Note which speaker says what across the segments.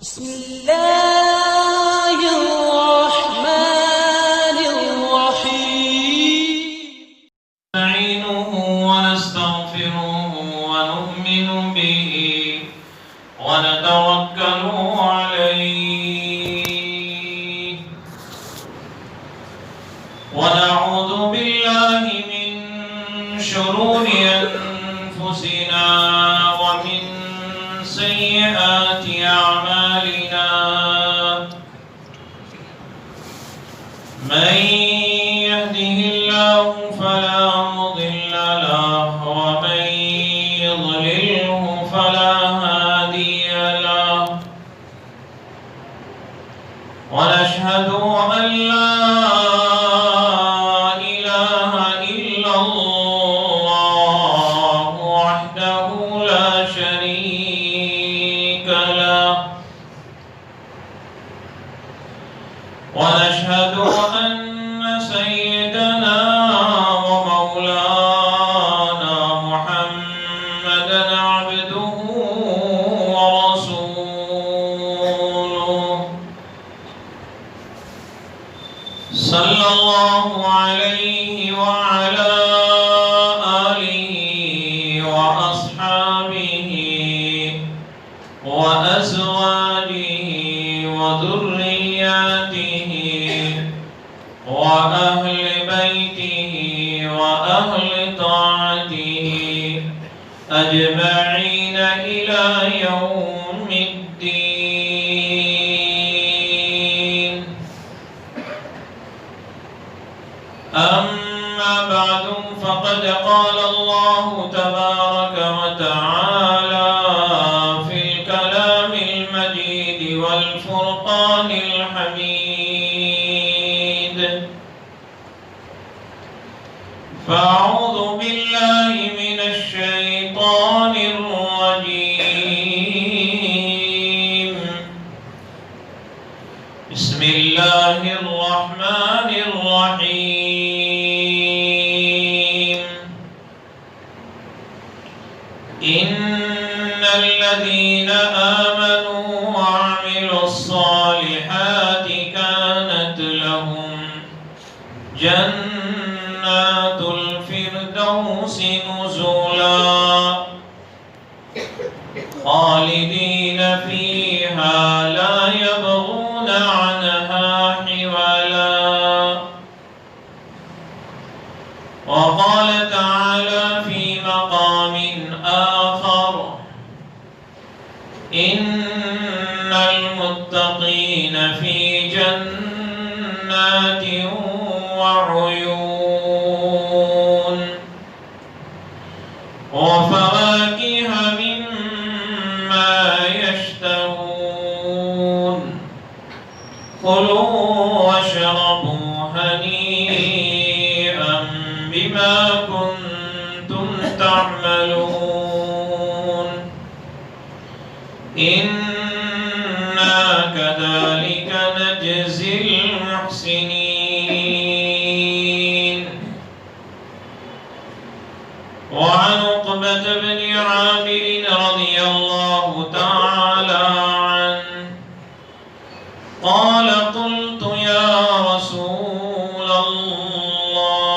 Speaker 1: بسم الله الرحمن الرحيم
Speaker 2: نستعينه ونستغفره ونؤمن به ونتوكل عليه ونعوذ بالله من شرور أنفسنا ومن سيئات أعمالنا من يهده الله فلا مضل له ومن يضلله فلا هادي له ونشهد أن لا إله إلا الله وحده لا شريك له ونشهد أن سيدنا ومولانا محمدا عبده ورسوله صلى الله عليه وعلى آله وأصحابه وأزواجه وذرياته وأهل بيته وأهل طاعته أجمعين إلى يوم الدين أما بعد فقد قال الله تبارك وتعالى في الكلام المجيد والفرقان الحميد فأعوذ بالله من الشيطان الرجيم بسم الله الرحمن الرحيم إن الذين آمنوا وعملوا الصالحات كانت لهم جنات الفردوس نزلا خالدين فيها لا يبغون عنها حولا وقال تعالى في مقام آخر إن المتقين في جنات وعيون وفواكه مما يشتهون كلوا واشربوا هنيئا بما كنتم تعملون إنا كذلك نجزي المحسنين وعن عقبة بن عامر رضي الله تعالى عنه قال قلت يا رسول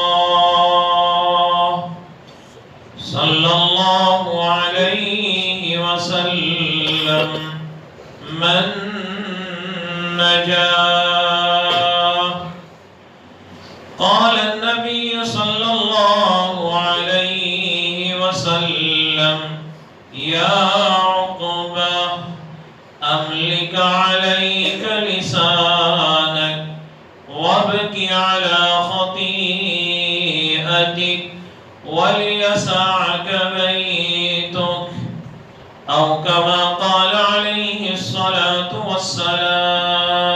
Speaker 2: الله صلى الله عليه وسلم من نجاه قال النبي صلى الله عليه وسلم يا عقبة أملك عليك لسانك وابك على خطيئتك وليسعك بيتك أو كما قال عليه الصلاة والسلام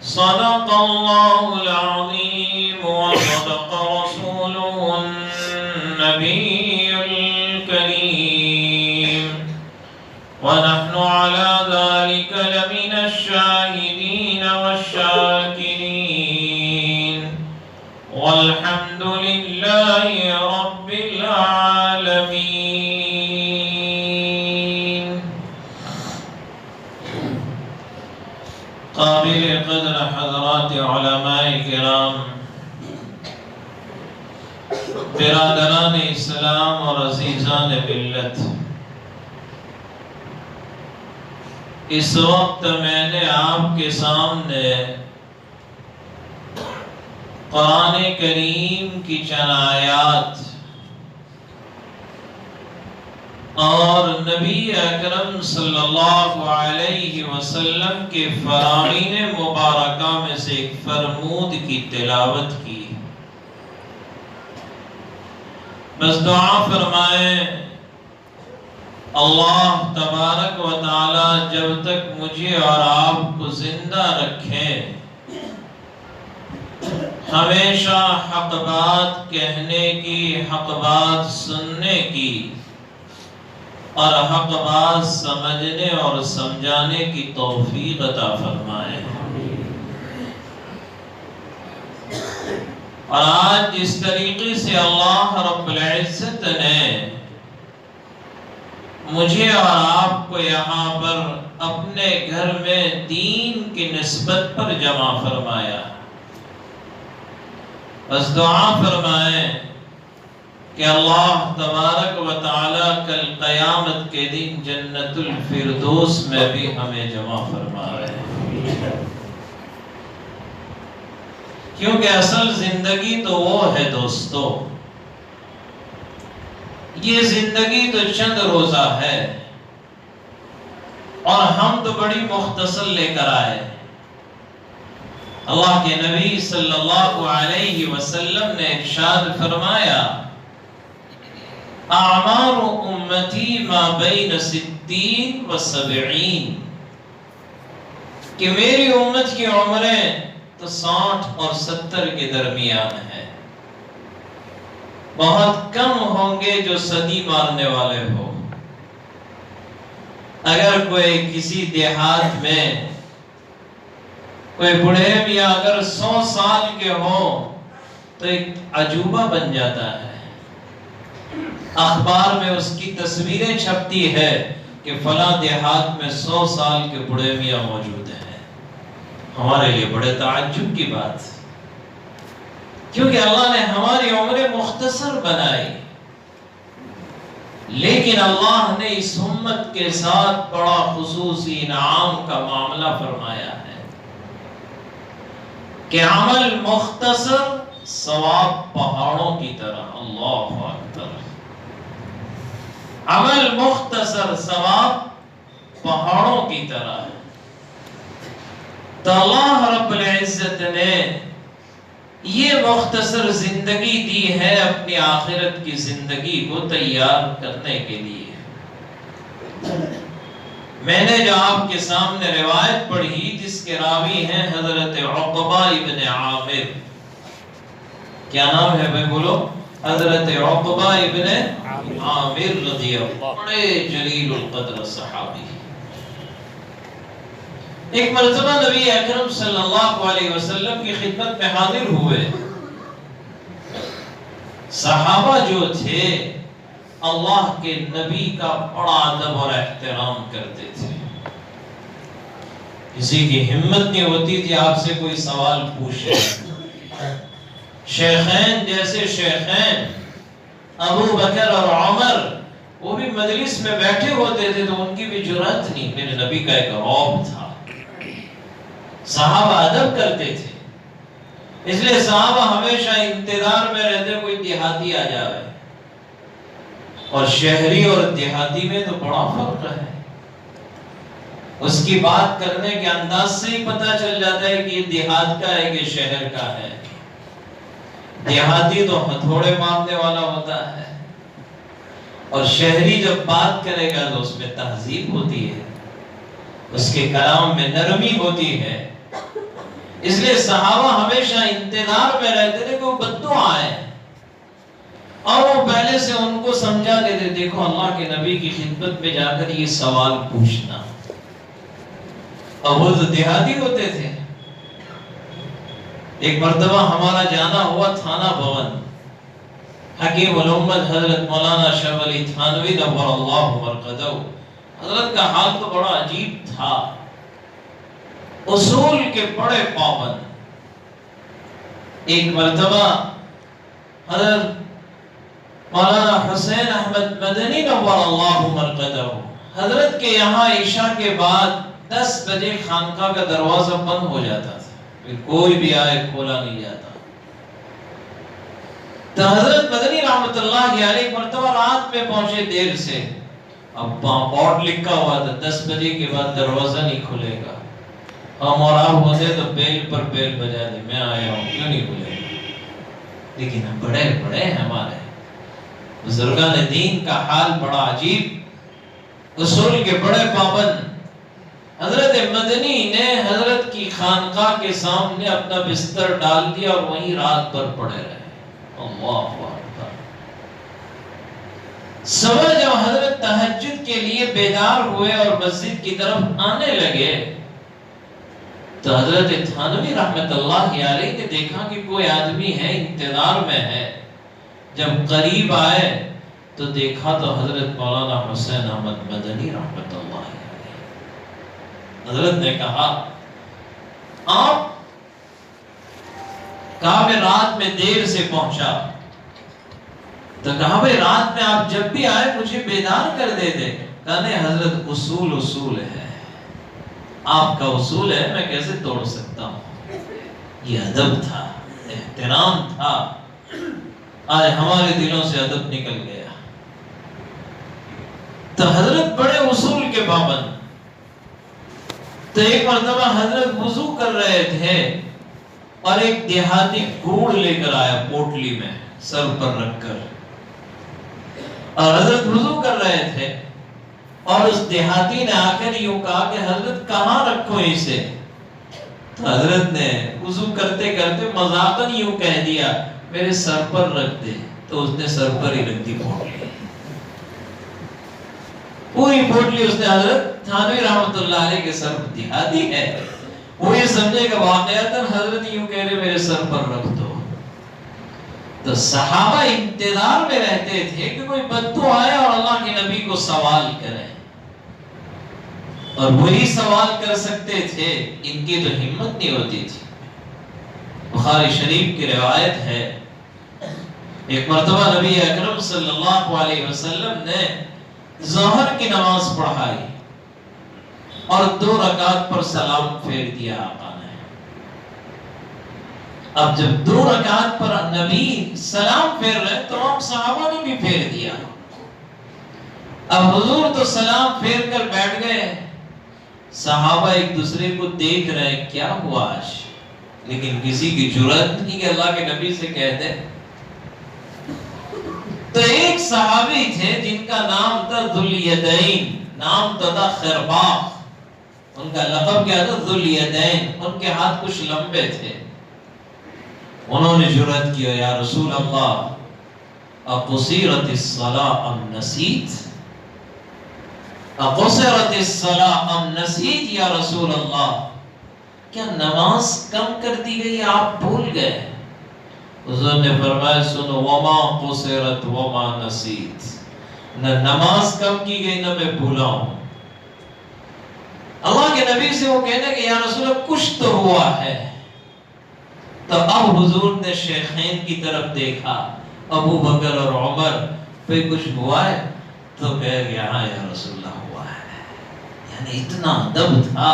Speaker 2: صدق الله العظيم وصدق رسوله النبي الكريم ونحن على ذلك لمن الشاهدين والشاكرين والحمد لله رب العالمين.
Speaker 3: العالمين.
Speaker 2: قابل قدر حضرات علماء کرام، برادران اسلام اور عزیزان ملت، اس وقت میں نے آپ کے سامنے قرآن کریم کی چند آیات اور نبی اکرم صلی اللہ علیہ وسلم کے فرامین مبارکہ میں سے ایک فرمود کی تلاوت کی۔ بس دعا فرمائیں اللہ تبارک و تعالی جب تک مجھے اور آپ کو زندہ رکھیں، ہمیشہ حق بات کہنے کی، حق بات سننے کی اور حق بات سمجھنے اور سمجھانے کی توفیق عطا فرمائے۔ اور آج جس طریقے سے اللہ رب العزت نے مجھے اور آپ کو یہاں پر اپنے گھر میں دین کی نسبت پر جمع فرمایا، بس دعا فرمائیں کہ اللہ تبارک و تعالی کل قیامت کے دن جنت الفردوس میں بھی ہمیں جمع فرما رہے ہیں، کیونکہ اصل زندگی تو وہ ہے دوستو، یہ زندگی تو چند روزہ ہے اور ہم تو بڑی مختصر لے کر آئے۔ اللہ کے نبی صلی اللہ علیہ وسلم نے ارشاد فرمایا اعمار امتی ما بین 60 و 70، کہ میری امت کی عمریں تو 60 اور 70 کے درمیان ہیں، بہت کم ہوں گے جو صدی مارنے والے ہو۔ اگر کوئی کسی دیہات میں کوئی بڑھے بھی اگر 100 سال کے ہو تو ایک عجوبہ بن جاتا ہے، اخبار میں اس کی تصویریں چھپتی ہے کہ فلاں دیہات میں 100 سال کے بڑے میاں موجود ہیں۔ ہمارے لیے بڑے تعجب کی بات، کیونکہ اللہ نے ہماری عمریں مختصر بنائی، لیکن اللہ نے اس امت کے ساتھ بڑا خصوصی انعام کا معاملہ فرمایا ہے کہ عمل مختصر ثواب پہاڑوں کی طرح۔ اللہ اکبر، عمل مختصر ثواب پہاڑوں کی طرح۔ تو اللہ رب العزت نے یہ مختصر زندگی دی ہے اپنی آخرت کی زندگی کو تیار کرنے کے لیے۔ میں نے جو آپ کے سامنے روایت پڑھی جس کے راوی ہیں حضرت عقبہ ابن عامر، کیا نام ہے بھائی بولو؟ حضرت عقبہ ابن عامر رضی اللہ، بڑے جلیل القدر صحابی۔ ایک مرتبہ نبی اکرم صلی اللہ علیہ وسلم کی خدمت میں حاضر ہوئے۔ صحابہ جو تھے اللہ کے نبی کا بڑا ادب اور احترام کرتے تھے، کسی کی ہمت نہیں ہوتی تھی آپ سے کوئی سوال پوچھے۔ شیخین جیسے شیخین ابو بکر اور عمر، وہ بھی مجلس میں بیٹھے ہوتے تھے تو ان کی بھی جرأت نہیں، میرے نبی کا ایک رعب تھا۔ صحابہ ادب کرتے تھے، اس لیے صحابہ ہمیشہ انتظار میں رہتے کوئی دیہاتی آ جائے، اور شہری اور دیہاتی میں تو بڑا فرق ہے، اس کی بات کرنے کے انداز سے ہی پتہ چل جاتا ہے کہ یہ دیہات کا ہے کہ شہر کا ہے۔ دیہاتی تو ہتھوڑے مارنے والا ہوتا ہے، اور شہری جب بات کرے گا تو اس میں تہذیب ہوتی ہے، اس کے کلام میں نرمی ہوتی ہے۔ اس لیے صحابہ ہمیشہ انتظار میں رہتے تھے کہ وہ بددعا آئے، اور وہ پہلے سے ان کو سمجھا دیتے، دیکھو اللہ کے نبی کی خدمت میں جا کر یہ سوال پوچھنا۔ اور وہ تو دیہاتی ہوتے تھے۔ ایک مرتبہ ہمارا جانا ہوا تھانہ بھون، حکیم الامت حضرت مولانا شاہ ولی تھانوی نور اللہ مرقدہ، حضرت کا حال تو بڑا عجیب تھا۔ اصول کے بڑے پابند. ایک مرتبہ حضرت مولانا حسین احمد مدنی نور اللہ مرقدہ حضرت کے یہاں عشاء کے بعد 10 بجے خانقاہ کا دروازہ بند ہو جاتا تھا، پھر کوئی بھی آئے کھولا نہیں جاتا. تو حضرت مدنی رحمت اللہ علیہ مرتبہ رات میں پہنچے دیر سے. اب بورڈ لکھا ہوا تھا 10 بجے کے بعد دروازہ نہیں کھلے گا. ہم اور آپ ہوتے تو بیل پر بیل بجا دے، میں آیا ہوں کیوں نہیں کھلے گا. لیکن ہم بڑے بڑے ہیں، ہمارے بزرگان دین کا حال بڑا عجیب، اصول کے بڑے پابند. حضرت مدنی نے حضرت کی خانقاہ کے سامنے اپنا بستر ڈال دیا اور وہیں رات بھر پڑے رہے. اللہ اکبر. صبح جب حضرت تہجد کے لیے بیدار ہوئے اور مسجد کی طرف آنے لگے تو حضرت تھانوی رحمت اللہ علیہ نے دیکھا کہ کوئی آدمی ہے، انتظار میں ہے. جب قریب آئے تو دیکھا تو حضرت مولانا حسین احمد مدنی رحمت اللہ علیہ. حضرت نے کہا آپ کہا میں رات میں دیر سے پہنچا. تو کہا بھئی رات میں آپ جب بھی آئے مجھے بیدار کر دے دے. کہا نہیں حضرت اصول ہے، آپ کا اصول ہے، میں کیسے توڑ سکتا ہوں. یہ ادب تھا، احترام تھا. آج ہمارے دلوں سے ادب نکل گیا. تو حضرت بڑے اصول کے پابند. تو ایک مرتبہ حضرت وضو کر رہے تھے اور ایک دیہاتی گوڑ لے کر آیا پوٹلی میں سر پر رکھ کر، اور حضرت وضو کر رہے تھے اور اس دیہاتی نے آ کر یوں کہا کہ حضرت کہاں رکھو اسے. تو حضرت نے وضو کرتے کرتے مذاقاً یوں کہہ دیا میرے سر پر رکھ دے. تو اس نے سر پر ہی رکھ دی پوٹلی، پوری پوٹلی اس نے حضرت تھانوی رحمت اللہ علیہ کے سر پر. دیہاتی ہے، وہ یہ سمجھے کہ واقعاتاً حضرت یوں کہہ رہے میرے سر پر رکھ دو. تو صحابہ انتظار میں رہتے تھے کہ کوئی بدو آئے اور اللہ کے نبی کو سوال کرے، اور وہی سوال کر سکتے تھے، ان کی تو ہمت نہیں ہوتی تھی. بخاری شریف کی روایت ہے ایک مرتبہ نبی اکرم صلی اللہ علیہ وسلم نے ظہر کی نماز پڑھائی اور 2 رکعت پر سلام پھیر دیا آقا نے. اب جب 2 رکعت پر نبی سلام پھیر رہے تو ہم صحابہ نے بھی پھیر دیا. اب حضور تو سلام پھیر کر بیٹھ گئے، صحابہ ایک دوسرے کو دیکھ رہے کیا ہوا آج، لیکن کسی کی جرأت نہیں کہ اللہ کے نبی سے کہہ دے. تو ایک صحابی تھے جن کا نام تھا ذوالیدین، نام تھا خرباق، ان کا لقب کیا تھا ذوالیدین. ان کے ہاتھ کچھ لمبے تھے. انہوں نے جرأت کیا یا رسول اللہ اقصرت الصلاۃ ام نسیت، اقصرت الصلاۃ ام نسیت یا رسول اللہ، کیا نماز کم کر دی گئی آپ بھول گئے؟ حضور نے فرمایا سنو وما قصرت وما نسیت، نہ نماز کم کی گئی نہ میں بھولا ہوں. اللہ کے نبی سے وہ کہنے کہ یا رسول اللہ کچھ تو ہوا ہے. تو اب حضور نے شیخین کی طرف دیکھا، ابو بکر اور عمر، پہ کچھ ہوا ہے؟ تو کہہ گیا ہاں یا رسول اللہ ہوا ہے. یعنی اتنا ادب تھا.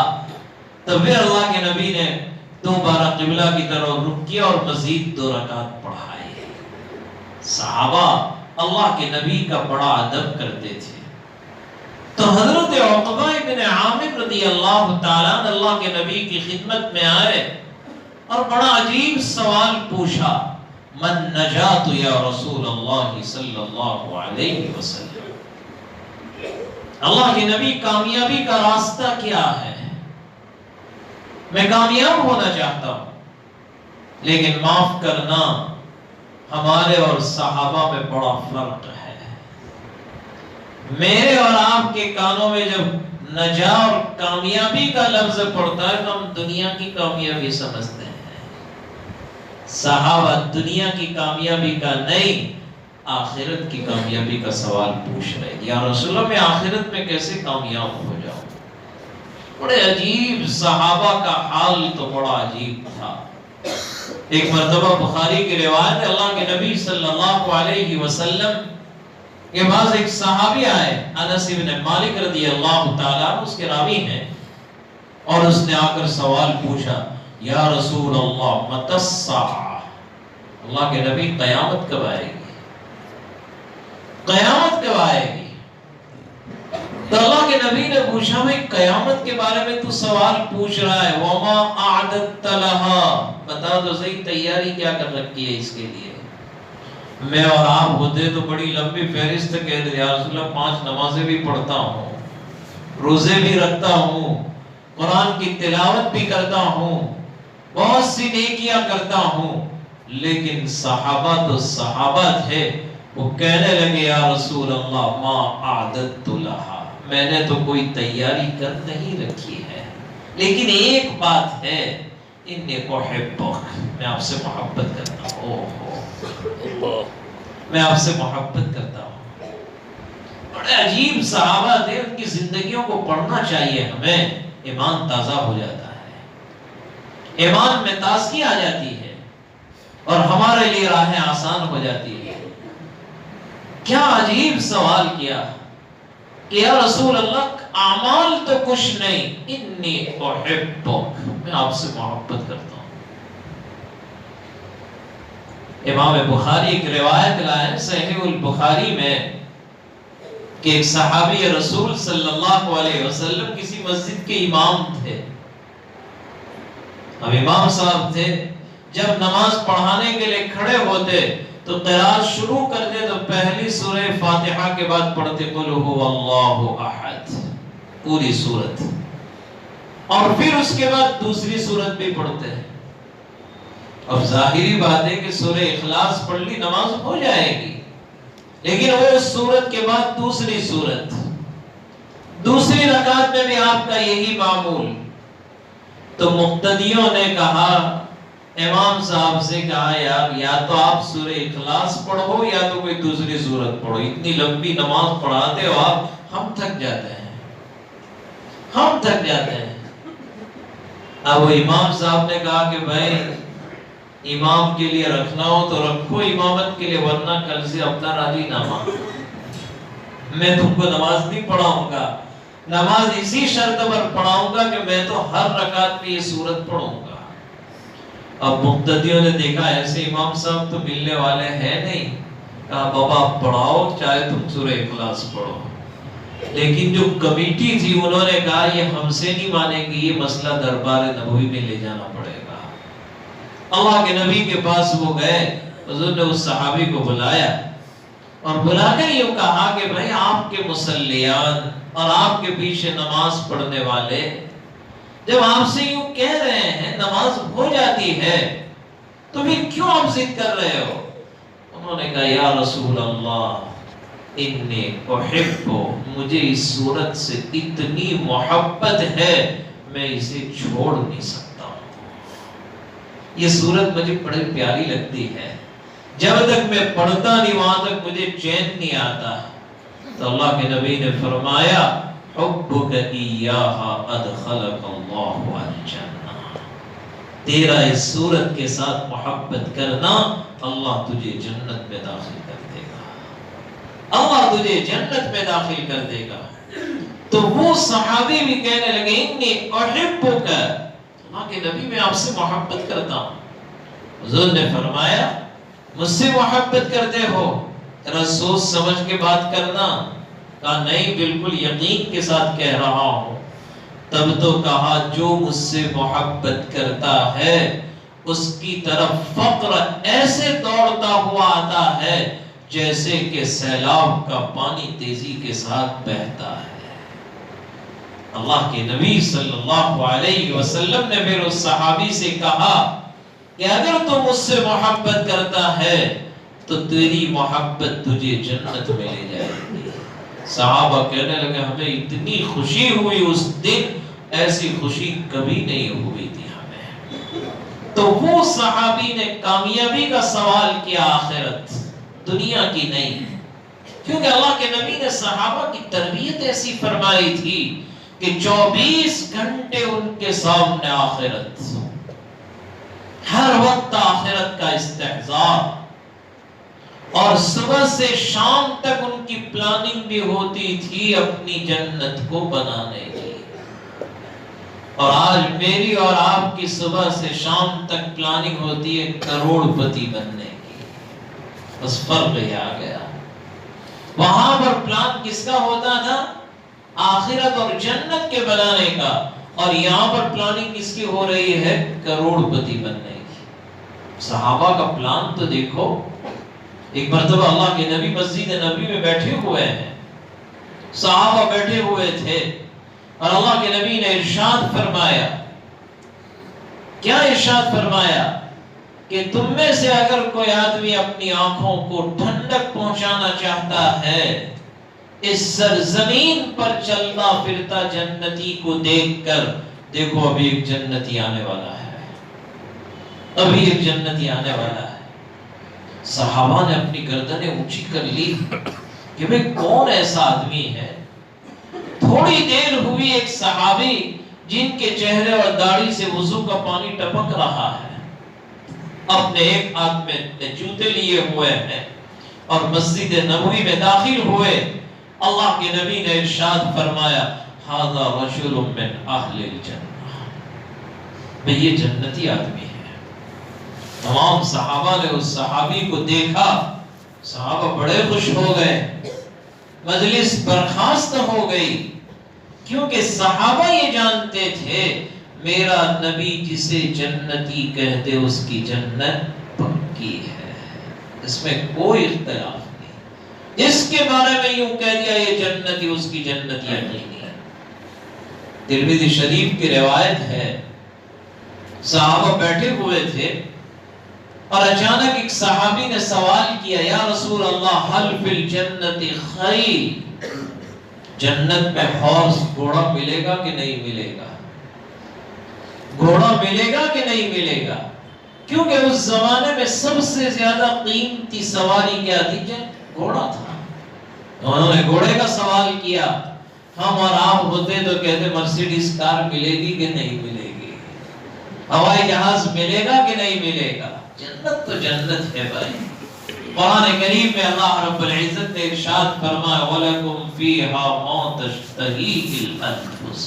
Speaker 2: تو پھر اللہ کے نبی نے دوبارہ قبلہ کی طرف رخ کیا اور مزید 2 رکعت پڑھائی. صحابہ اللہ کے نبی کا بڑا ادب کرتے تھے. تو حضرت عقبہ بن عامر رضی اللہ تعالیٰ اللہ کے نبی کی خدمت میں آئے اور بڑا عجیب سوال پوچھا، من نجات یا رسول اللہ صلی اللہ علیہ وسلم. اللہ کے نبی کامیابی کا راستہ کیا ہے؟ میں کامیاب ہونا چاہتا ہوں، لیکن معاف کرنا ہمارے اور صحابہ میں بڑا فرق ہے. میرے اور آپ کے کانوں میں جب نجات اور کامیابی کا لفظ پڑتا ہے تو ہم دنیا کی کامیابی سمجھتے ہیں. صحابہ دنیا کی کامیابی کا نہیں، آخرت کی کامیابی کا سوال پوچھ رہے. یا رسول اللہ میں آخرت میں کیسے کامیاب ہو جاؤں؟ بڑے عجیب صحابہ کا حال تو بڑا عجیب تھا. ایک مرتبہ بخاری کی روایت ہے، اللہ کے نبی صلی اللہ علیہ وسلم کے پاس ایک صحابی آئے، انس بن مالک رضی اللہ تعالیٰ عنہ اس کے راوی ہیں، اور اس نے آ کر سوال پوچھا، یا رسول اللہ متی الساعہ، اللہ کے نبی قیامت کب آئے گی؟ قیامت کب آئے گی؟ تو اللہ کے نبی نے پوچھا، بھئی قیامت کے بارے میں تو سوال پوچھ رہا ہے، وَمَا أَعْدَدْتَ لَهَا، بتا تو صحیح تیاری کیا کر رکھی ہے اس کے لیے. میں اور آپ ہوتے تو بڑی لمبی فہرست کہتے، یا رسول اللہ 5 نمازیں بھی پڑھتا ہوں، روزے بھی رکھتا ہوں، قرآن کی تلاوت بھی کرتا ہوں، بہت سی نیکیاں کرتا ہوں. لیکن صحابہ تو صحابہ تھے، وہ کہنے لگے، یا رسول اللہ ما اعددت لہا، میں نے تو کوئی تیاری کر نہیں رکھی ہے، لیکن ایک بات ہے، انی احبک، میں آپ سے محبت کرتا ہوں، میں آپ سے محبت کرتا ہوں. بڑے عجیب صحابہ تھے، ان کی زندگیوں کو پڑھنا چاہیے ہمیں، ایمان تازہ ہو جاتا ہے، ایمان میں تازگی آ جاتی ہے، اور ہمارے لیے راہیں آسان ہو جاتی ہے. کیا عجیب سوال کیا کہ یا رسول اللہ اعمال تو کچھ نہیں، انی احبک، میں آپ سے محبت کرتا ہوں. امام بخاری ایک روایت لائے صحیح البخاری میں کہ ایک صحابی رسول صلی اللہ علیہ وسلم کسی مسجد کے امام تھے. اب امام صاحب تھے، جب نماز پڑھانے کے لیے کھڑے ہوتے تو قرات شروع کرتے تو پہلی سورہ فاتحہ کے بعد پڑھتے قل هو اللہ احد، پوری سورت، اور پھر اس کے بعد دوسری سورت بھی پڑھتے ہیں. اب ظاہری بات ہے کہ سورہ اخلاص پڑھ لی نماز ہو جائے گی، لیکن وہ سورت کے بعد دوسری سورت، دوسری رکعت میں بھی آپ کا یہی معمول. تو مقتدیوں نے کہا، امام صاحب سے کہا، یار یا تو آپ سورہ اخلاص پڑھو یا تو کوئی دوسری سورت پڑھو، اتنی لمبی نماز پڑھاتے ہو آپ، ہم تھک جاتے ہیں، ہم تھک جاتے ہیں. اب وہ امام صاحب نے کہا کہ بھائی امام کے لیے رکھنا ہو تو رکھو امامت کے لیے، ورنہ کل سے اپنا راضی نامہ، میں تم کو نماز نہیں پڑھاؤں گا، نماز اسی شرط پر پڑھاؤں گا کہ میں تو ہر رکعت میں یہ سورت پڑھوں گا. اب مقتدیوں نے دیکھا ایسے امام صاحب تو ملنے والے ہیں نہیں، کہا بابا پڑھاؤ چاہے تم سورہ اخلاص پڑھو. لیکن جو کمیٹی تھی انہوں نے کہا یہ ہم سے نہیں مانیں گے، یہ مسئلہ دربار نبوی میں لے جانا پڑے گا. اللہ کے نبی کے پاس وہ گئے، حضور نے اس صحابی کو بلایا اور بلا کر یہ کہا کہ بھائی آپ کے مصلیان اور آپ کے پیچھے نماز پڑھنے والے جب آپ سے یوں کہہ رہے ہیں نماز ہو جاتی ہے تو پھر کیوں آپ ضد کر رہے ہو؟ انہوں نے کہا یا رسول اللہ انی احب، مجھے اس صورت سے اتنی محبت ہے میں اسے چھوڑ نہیں سکتا ہوں، یہ صورت مجھے بڑی پیاری لگتی ہے، جب تک میں پڑھتا نہیں وہاں تک مجھے چین نہیں آتا. تو اللہ کے نبی نے فرمایا حبک ایہا ادخلک اللہ الجنہ، تیرا اس صورت کے ساتھ محبت کرنا اللہ تجھے جنت میں داخل کر دے گا، اللہ تجھے جنت میں داخل کر دے گا. تو وہ صحابی بھی کہنے لگے انی احبک، اللہ کے نبی میں آپ سے محبت کرتا ہوں. حضور نے فرمایا مجھ سے محبت کرتے ہو؟ ذرا سوچ سمجھ کے بات کرنا. کہا نہیں بالکل یقین کے ساتھ کہہ رہا ہوں. تب تو کہا جو مجھ سے محبت کرتا ہے اس کی طرف فقر ایسے دوڑتا ہوا آتا ہے جیسے کہ سیلاب کا پانی تیزی کے ساتھ بہتا ہے. اللہ کے نبی صلی اللہ علیہ وسلم نے پھر اس صحابی سے کہا کہ اگر تو مجھ سے محبت کرتا ہے تو تیری محبت تجھے جنت میں لے جائے گی. صحابہ کہنے لگے ہمیں اتنی خوشی ہوئی اس دن، ایسی خوشی کبھی نہیں ہوئی تھی ہمیں. تو وہ صحابی نے کامیابی کا سوال کیا، آخرت دنیا کی نہیں، کیونکہ اللہ کے نبی نے صحابہ کی تربیت ایسی فرمائی تھی کہ 24 گھنٹے کے سامنے آخرت، ہر وقت آخرت کا استحضار، اور صبح سے شام تک ان کی پلاننگ بھی ہوتی تھی اپنی جنت کو بنانے کی۔ اور آج میری اور آپ کی صبح سے شام تک پلاننگ ہوتی ہے کروڑ پتی بننے کی۔ بس فرق یہ آ گیا، وہاں پر پلان کس کا ہوتا تھا؟ آخرت اور جنت کے بنانے کا، اور یہاں پر پلاننگ کس کی ہو رہی ہے؟ کروڑ پتی بننے کی۔ صحابہ کا پلان تو دیکھو، ایک مرتبہ اللہ کے نبی مسجد نبی میں بیٹھے ہوئے ہیں، صحابہ بیٹھے ہوئے تھے، اور اللہ کے نبی نے ارشاد فرمایا، کیا ارشاد فرمایا؟ کہ تم میں سے اگر کوئی آدمی اپنی آنکھوں کو ٹھنڈک پہنچانا چاہتا ہے، اس سرزمین پر چلتا پھرتا جنتی کو دیکھ کر، دیکھو ابھی ایک جنتی آنے والا ہے، ابھی ایک جنتی آنے والا ہے۔ صحابہ نے اپنی گردنیں اونچی کر لی کہ بھئی کون ایسا آدمی ہے؟ تھوڑی دیر ہوئی، ایک صحابی جن کے چہرے اور داڑھی سے وضو کا پانی ٹپک رہا ہے، اپنے ایک ہاتھ میں جوتے لیے ہوئے ہیں اور مسجد نبوی میں داخل ہوئے۔ اللہ کے نبی نے ارشاد فرمایا، ھذا رجل من اہل الجنہ، بھئی یہ جنتی آدمی ہے۔ تمام صحابہ نے اس صحابی کو دیکھا، صحابہ بڑے خوش ہو گئے، مجلس برخاست ہو گئی، کیونکہ صحابہ یہ جانتے تھے میرا نبی جسے جنتی کہہ دے اس کی جنت پکی ہے، اس میں کوئی اختلاف نہیں۔ جس کے بارے میں یوں کہہ دیا یہ جنتی، اس کی جنت یقینی ہے۔ ترمذی شریف کی روایت ہے، صحابہ بیٹھے ہوئے تھے اور اچانک ایک صحابی نے سوال کیا، یا رسول اللہ حل فی الجنت خیل، جنت میں ہارس گھوڑا ملے گا کہ نہیں ملے گا؟ گھوڑا ملے گا کہ نہیں ملے گا؟ کیونکہ اس زمانے میں سب سے زیادہ قیمتی سواری کیا تھی؟ گھوڑا تھا۔ انہوں نے گھوڑے کا سوال کیا۔ ہم اور آپ ہوتے تو کہتے مرسیڈیز کار ملے گی کہ نہیں ملے گی، ہوائی جہاز ملے گا کہ نہیں ملے گا؟ جنت تو جنت ہے بھائی۔ قرآن کریم میں اللہ رب العزت نے ارشاد فرمایا، وَلَكُمْ فِيهَا مَا تَشْتَهِيهِ الْأَنفُسُ،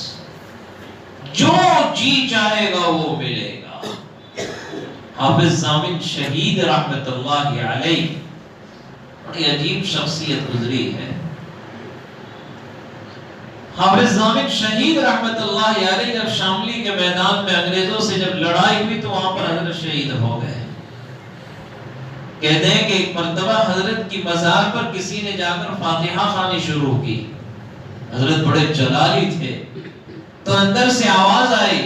Speaker 2: جو جی چاہے گا وہ ملے گا۔ حافظ ضامن شہید رحمت اللہ علیہ، بڑی عجیب شخصیت گزری ہے۔ حافظ ضامن شہید رحمت اللہ علیہ جب شاملی کے میدان میں انگریزوں سے جب لڑائی ہوئی تو وہاں پر حضرت شہید ہو گئے۔ کہتے ہیں کہ ایک مرتبہ حضرت کی مزار پر کسی نے جا کر فاتحہ خوانی شروع کی، حضرت بڑے جلالی تھے، تو اندر سے آواز آئی،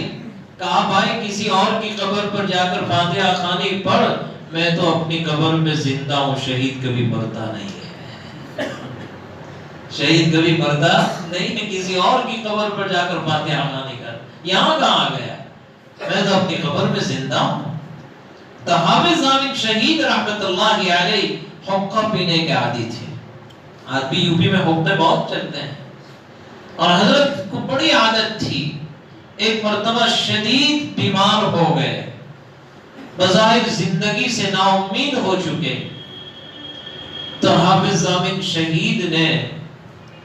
Speaker 2: کہا بھائی کسی اور کی قبر پر جا کر فاتحہ خوانی پڑھ، میں تو اپنی قبر میں زندہ ہوں، شہید کبھی مرتا نہیں ہے، شہید کبھی مرتا نہیں ہے، کسی اور کی قبر پر جا کر فاتحہ خوانی کر، یہاں کہاں گیا، میں تو اپنی قبر میں زندہ ہوں۔ تو حافظ ضامن شہید رحمت اللہ علیہ حقہ پینے کے عادی تھے، آج بھی یوپی میں حقے بہت چلتے ہیں، اور حضرت کو بڑی عادت تھی۔ ایک مرتبہ شدید بیمار ہو گئے، بظاہر زندگی سے نا امید ہو چکے، تو حافظ ضامن شہید نے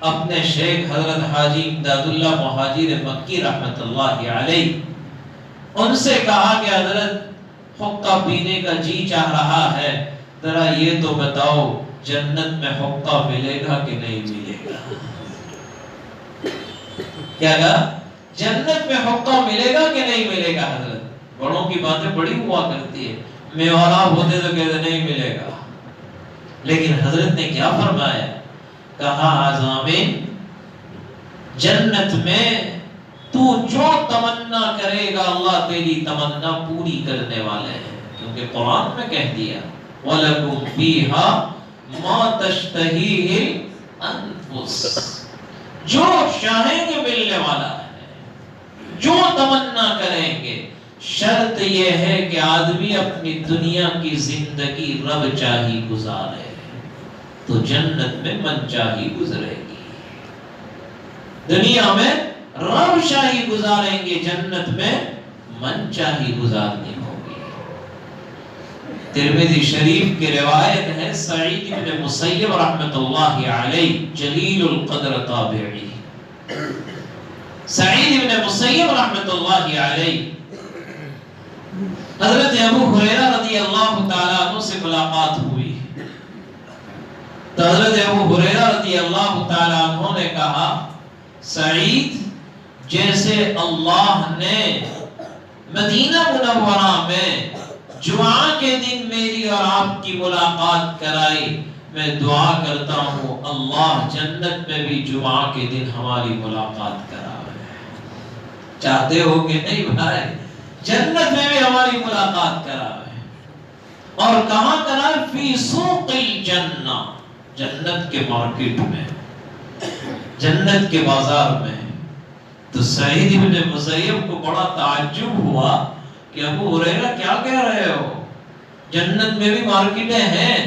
Speaker 2: اپنے شیخ حضرت حاجی امداد اللہ مہاجر مکی رحمت اللہ علیہ ان سے کہا کہ حضرت حقہ پینے کا جی چاہ رہا ہے، ذرا یہ تو بتاؤ جنت میں حقہ ملے گا کہ نہیں ملے گا؟ کیا کہا؟ جنت میں حقہ ملے گا کہ نہیں ملے گا؟ حضرت بڑوں کی باتیں بڑی ہوا کرتی ہے، میں اور آپ ہوتے تو کہتے نہیں ملے گا، لیکن حضرت نے کیا فرمایا؟ کہا ضامن جنت میں تو جو تمنا کرے گا اللہ تیری تمنا پوری کرنے والے ہیں، کیونکہ قرآن میں کہہ دیا وَلَكُمْ فِيهَا مَا تَشْتَهِيهِ الْأَنفُسُ، جو چاہیں گے ملنے والا ہے، جو تمنا کریں گے۔ شرط یہ ہے کہ آدمی اپنی دنیا کی زندگی رب چاہی گزارے تو جنت میں من چاہی گزرے گی، دنیا میں رب شاہی گزاریں گے، جنت میں من چاہی گزارنی ہوگی۔ ترمذی شریف کی روایت ہے، سعید بن مسیب رحمۃ اللہ علیہ جلیل القدر تابعی، سعید بن مسیب رحمۃ اللہ علیہ حضرت ابو ہریرہ رضی اللہ تعالیٰ عنہ سے ملاقات ہوئی تو حضرت ابو ہریرہ رضی اللہ تعالیٰ عنہ نے کہا، سعید، جیسے اللہ نے مدینہ منورہ میں جمعہ کے دن میری اور آپ کی ملاقات کرائی، میں دعا کرتا ہوں اللہ جنت میں بھی جمعہ کے دن ہماری ملاقات کرائے۔ چاہتے ہو کہ نہیں بھائی؟ جنت میں بھی ہماری ملاقات کرائے، اور کہاں کرائے؟ فی سوق الجنہ، جنت کے مارکیٹ میں، جنت کے بازار میں۔ تو سعید بن مسیب کو بڑا تعجب ہوا کہ ابو ہریرہ کیا کہہ رہے ہو، جنت میں بھی مارکیٹیں ہیں؟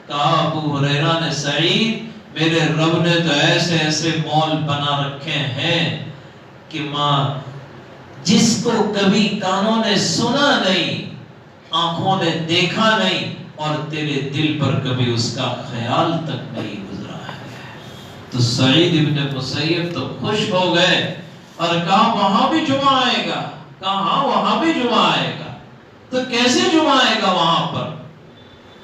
Speaker 2: کہا ابو ہریرہ نے، سعید، میرے رب نے تو ایسے ایسے مال بنا رکھے ہیں کہ ماں جس کو کبھی کانوں نے سنا نہیں، آنکھوں نے دیکھا نہیں، اور تیرے دل پر کبھی اس کا خیال تک نہیں گزرا ہے۔ تو سعید بن مسیب تو خوش ہو گئے اور کہا وہاں بھی جمعہ آئے گا؟ کہا وہاں بھی جمعہ آئے گا۔ تو کیسے جمعہ آئے گا وہاں پر؟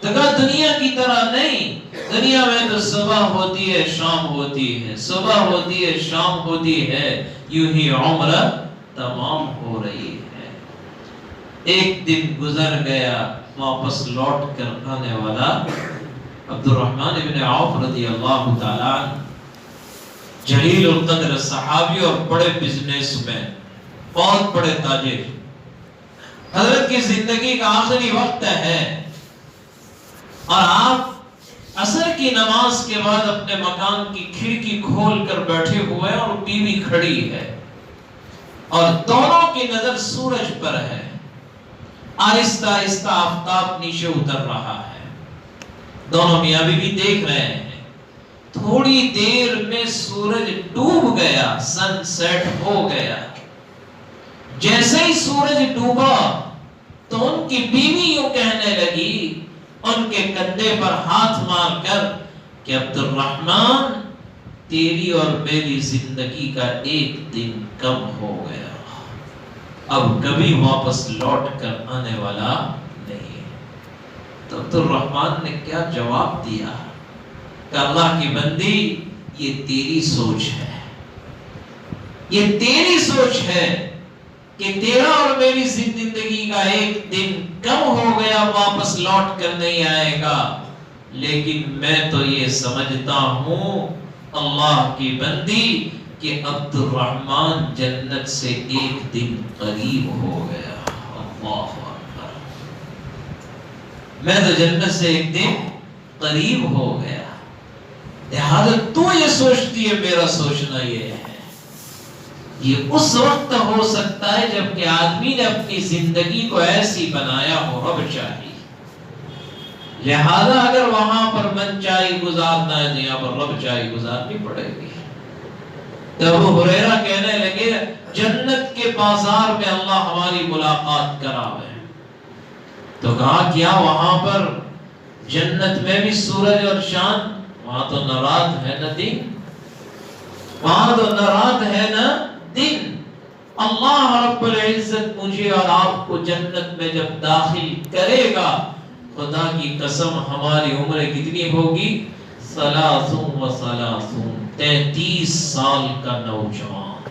Speaker 2: تو کہا دنیا کی طرح نہیں، دنیا میں تو صبح ہوتی ہے شام ہوتی ہے، صبح ہوتی ہے شام ہوتی ہے، یوں ہی عمر تمام ہو رہی ہے۔ ایک دن گزر گیا، واپس لوٹ کر آنے والا عبد الرحمن بن عوف رضی اللہ تعالیٰ عنہ، جلیل القدر صحابی اور بڑے بزنس مین، بہت بڑے تاجر، حضرت کی زندگی کا آخری وقت ہے، اور آپ عصر کی نماز کے بعد اپنے مکان کی کھڑکی کھول کر بیٹھے ہوئے، اور بیوی کھڑی ہے، اور دونوں کی نظر سورج پر ہے۔ آہستہ آہستہ آفتاب نیچے اتر رہا ہے، دونوں میاں بیوی دیکھ رہے ہیں۔ تھوڑی دیر میں سورج ڈوب گیا، سن سیٹ ہو گیا۔ جیسے ہی سورج ڈوبا تو ان کی بیوی یوں کہنے لگی، ان کے کندھے پر ہاتھ مار کر، کہ عبد الرحمن، تیری اور میری زندگی کا ایک دن کم ہو گیا، اب کبھی واپس لوٹ کر آنے والا نہیں۔ تو عبد الرحمن نے کیا جواب دیا کہ اللہ کی بندی، یہ تیری سوچ ہے، یہ تیری سوچ ہے کہ تیرا اور میری زندگی کا ایک دن کم ہو گیا، واپس لوٹ کر نہیں آئے گا، لیکن میں تو یہ سمجھتا ہوں اللہ کی بندی کہ عبد الرحمن جنت سے ایک دن قریب ہو گیا۔ اللہ اکبر، میں تو جنت سے ایک دن قریب ہو گیا، لہذا تو یہ سوچتی ہے، میرا سوچنا یہ ہے۔ یہ اس وقت ہو سکتا ہے جب کہ آدمی نے اپنی زندگی کو ایسی بنایا ہو، رب چاہی، لہذا اگر وہاں پر من چاہی گزارنا ہے تو یہاں پر رب چاہی گزارنی پڑے گی۔ تو ابو ہریرہ کہنے لگے، جنت کے بازار میں اللہ ہماری ملاقات کراوے۔ تو کہا کیا وہاں پر جنت میں بھی سورج اور چاند؟ وہاں تو نہ رات ہے نہ دن، وہاں تو نہ رات ہے نہ دن۔ اللہ رب العزت مجھے اور آپ کو جنت میں جب داخل کرے گا، خدا کی قسم ہماری عمر کتنی ہوگی؟ 33 سال کا نوجوان،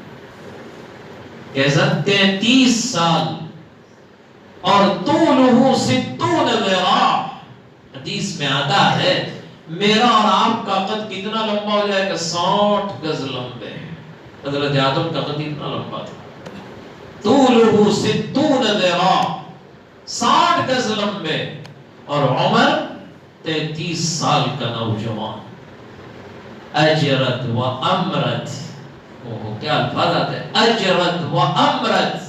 Speaker 2: کیسا 33 سال، اور طولہ 60 ذراع۔ حدیث میں آتا ہے میرا اور آپ کا قد کتنا لمبا ہو جائے گا؟ 60 گز لمبے۔ حضرت آدم کا قد اتنا لمبا تھا، طولہ 60 ذراع، 60 گز لمبے، اور عمر 33 سال کا نوجوان۔ اجرت و امرت، کیا الفاظ آتے ہیں، اجرت و امرت،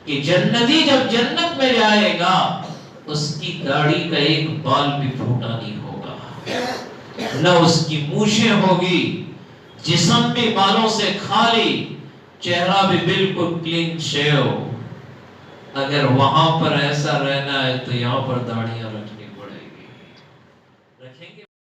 Speaker 2: کہ جنتی جب جنت میں جائے گا اس کی داڑھی کا ایک بال بھی پھوٹا نہیں ہوگا، نہ اس کی مونچھیں ہوگی، جسم بھی بالوں سے خالی، چہرہ بھی بالکل کلین شیو. اگر وہاں پر ایسا رہنا ہے تو یہاں پر داڑھیاں رکھنی پڑے گی. رکھیں گے.